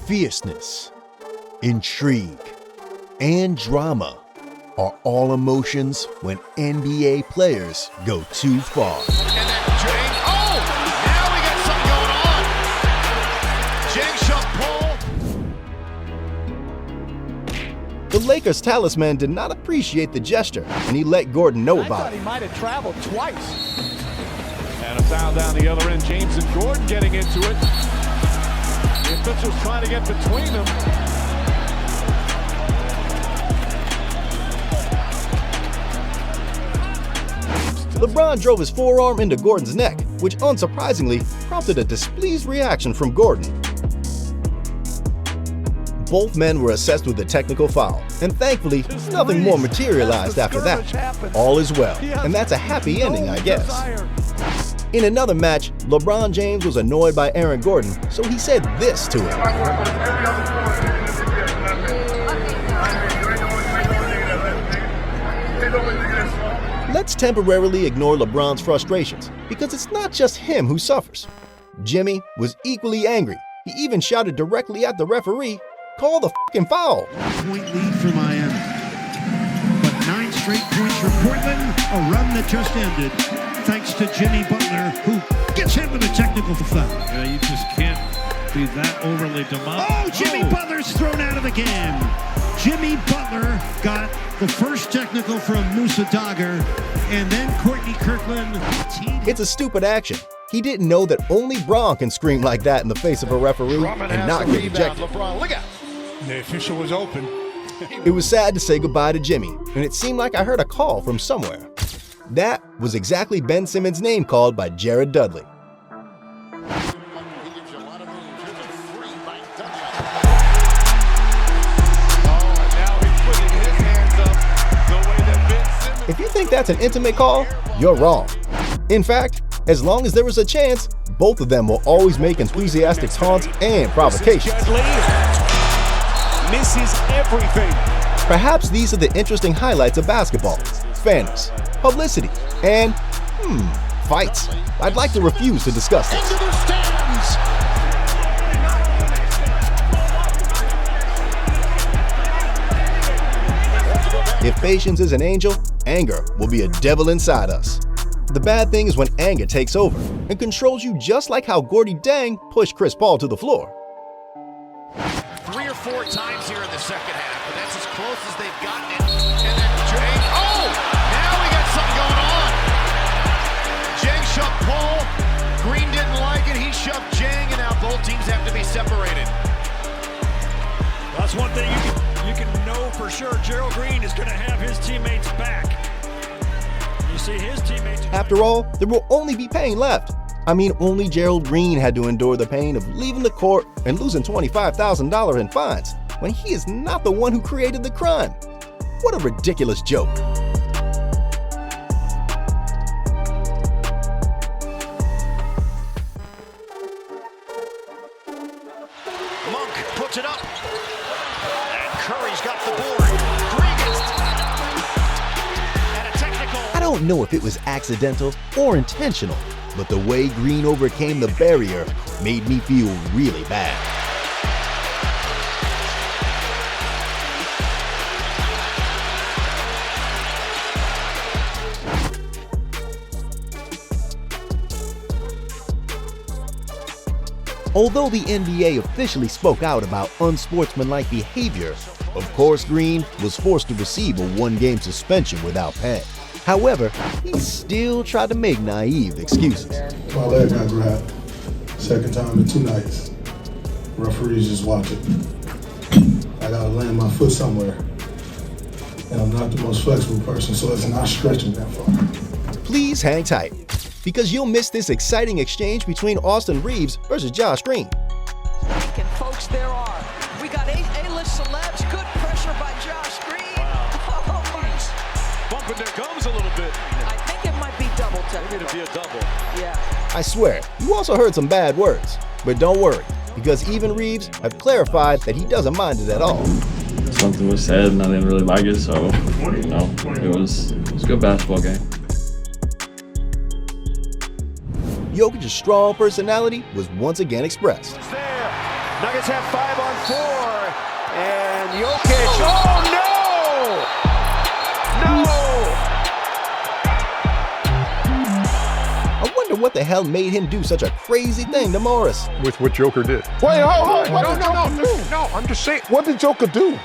Fierceness, intrigue, and drama are all emotions when NBA players go too far. And then Jang, now we got something going on. Jang shot Paul. The Lakers' talisman did not appreciate the gesture, and he let Gordon know about it. He might have traveled twice. And a foul down the other end. James and Gordon getting into it. The officials trying to get between them. LeBron drove his forearm into Gordon's neck, which unsurprisingly prompted a displeased reaction from Gordon. Both men were assessed with a technical foul, and thankfully, nothing more materialized after that. All is well, and that's a happy ending, I guess. In another match, LeBron James was annoyed by Aaron Gordon, so he said this to him. Let's temporarily ignore LeBron's frustrations, because it's not just him who suffers. Jimmy was equally angry. He even shouted directly at the referee, "Call the f***ing foul." Point lead for Miami. But 9 straight points for Portland, a run that just ended, thanks to Jimmy Butler, who gets hit with a technical foul. Yeah, you just can't be that overly demanding. Oh, Jimmy Butler's thrown out of the game. Jimmy Butler got the first technical from Musa Dagger, and then Courtney Kirkland. It's a stupid action. He didn't know that only Bron can scream like that in the face of a referee and not get ejected. LeBron, look out. The official was open. It was sad to say goodbye to Jimmy, and it seemed like I heard a call from somewhere. That was exactly Ben Simmons' name called by Jared Dudley. If you think that's an intimate call, you're wrong. In fact, as long as there was a chance, both of them will always make enthusiastic taunts and provocations. Misses everything. Perhaps these are the interesting highlights of basketball: fairness, publicity, and, fights. I'd like to refuse to discuss this. Into the stands. If patience is an angel, anger will be a devil inside us. The bad thing is when anger takes over and controls you, just like how Gordy Dang pushed Chris Paul to the floor. 3 or 4 times here in the second half, but that's as close as they've gotten it. And then Jang, now we got something going on. Jang shoved Paul. Green didn't like it. He shoved Jang, and now both teams have to be separated. That's one thing you can know for sure. Gerald Green is going to have his teammates back. You see his teammates. After all, there will only be pain left. I mean, only Gerald Green had to endure the pain of leaving the court and losing $25,000 in fines when he is not the one who created the crime. What a ridiculous joke. Monk puts it up. And Curry's got the board. And a technical. I don't know if it was accidental or intentional, but the way Green overcame the barrier made me feel really bad. Although the NBA officially spoke out about unsportsmanlike behavior, of course Green was forced to receive a 1-game suspension without pay. However, he still tried to make naive excuses. My leg got grabbed. Second time in 2 nights. Referees just watching. I gotta land my foot somewhere. And I'm not the most flexible person, so it's not stretching that far. Please hang tight, because you'll miss this exciting exchange between Austin Reeves versus Josh Green. And folks, there are. We got A-list celebs. Good pressure by Josh Green. Bumping their gums a little bit. I think it might be double technical. Maybe it'll be a double. Yeah. I swear, you also heard some bad words. But don't worry, because even Reeves have clarified that he doesn't mind it at all. Something was said and I didn't really like it, so, it was a good basketball game. Jokic's strong personality was once again expressed. It's there. Nuggets have 5 on 4. And Jokic. Oh, no! No! I wonder what the hell made him do such a crazy thing to Morris. With what Joker did. Wait, hold. No, I'm just saying, what did Joker do?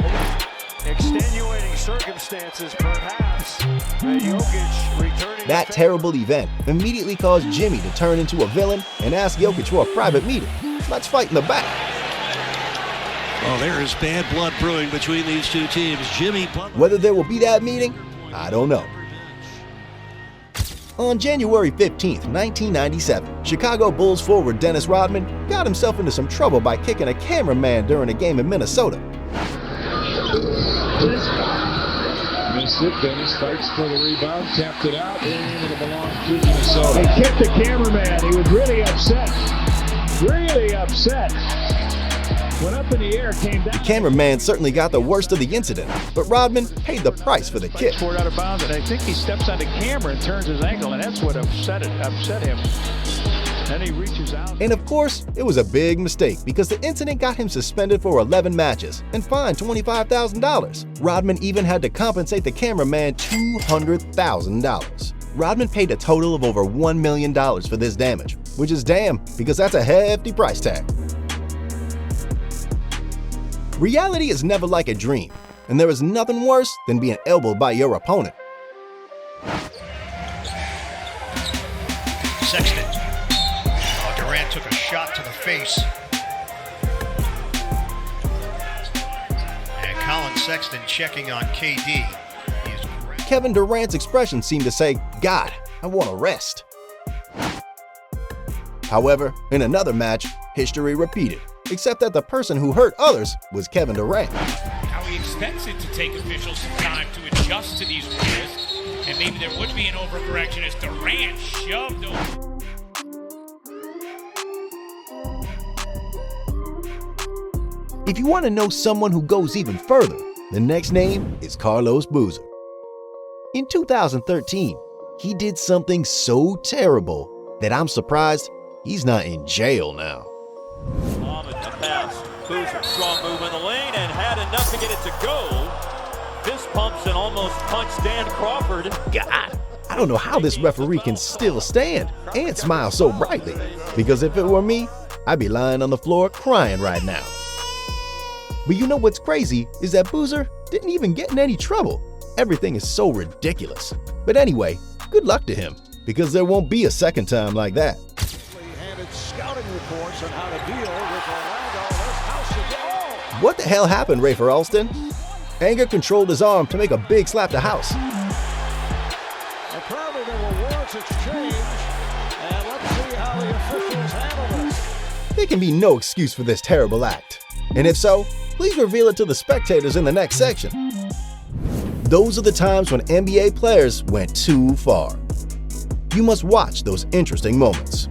Extenuating circumstances, perhaps. Jokic returning. That terrible event immediately caused Jimmy to turn into a villain and ask Jokic for a private meeting. Let's fight in the back. Oh, there is bad blood brewing between these two teams. Jimmy Butler. Whether there will be that meeting, I don't know. On January 15th, 1997, Chicago Bulls forward Dennis Rodman got himself into some trouble by kicking a cameraman during a game in Minnesota. Missed it, Dennis fights for the rebound, tapped it out, and it belongs to Minnesota. He kicked the cameraman. He was really upset. Really upset. Went up in the air, came down. The cameraman certainly got the worst of the incident, but Rodman paid the price for the kick. Scored out of bounds, and I think he steps on the camera and turns his ankle, and that's what upset him. Then he reaches out. And of course, it was a big mistake because the incident got him suspended for 11 matches and fined $25,000. Rodman even had to compensate the cameraman $200,000. Rodman paid a total of over $1 million for this damage, which is damn because that's a hefty price tag. Reality is never like a dream, and there is nothing worse than being elbowed by your opponent. Sexton. Oh, Durant took a shot to the face. And Colin Sexton checking on KD. Kevin Durant's expression seemed to say, "God, I want to rest." However, in another match, history repeated, except that the person who hurt others was Kevin Durant. How he expects it to take officials some time to adjust to these rules, and maybe there would be an overcorrection as Durant shoved over. If you want to know someone who goes even further, the next name is Carlos Boozer. In 2013, he did something so terrible that I'm surprised he's not in jail now. A pass. Boozer, strong move in the lane and had enough to get it to go. Fist pumps and almost punched Dan Crawford. God, I don't know how this referee can still stand and smile so brightly. Because if it were me, I'd be lying on the floor crying right now. But you know what's crazy is that Boozer didn't even get in any trouble. Everything is so ridiculous. But anyway, good luck to him, because there won't be a second time like that. Scouting reports on how to deal with Orlando. What the hell happened, Rafer Alston? Anger controlled his arm to make a big slap to House. Apparently there were warrants exchanged, and let's see how the officials handle this. There can be no excuse for this terrible act. And if so, please reveal it to the spectators in the next section. Those are the times when NBA players went too far. You must watch those interesting moments.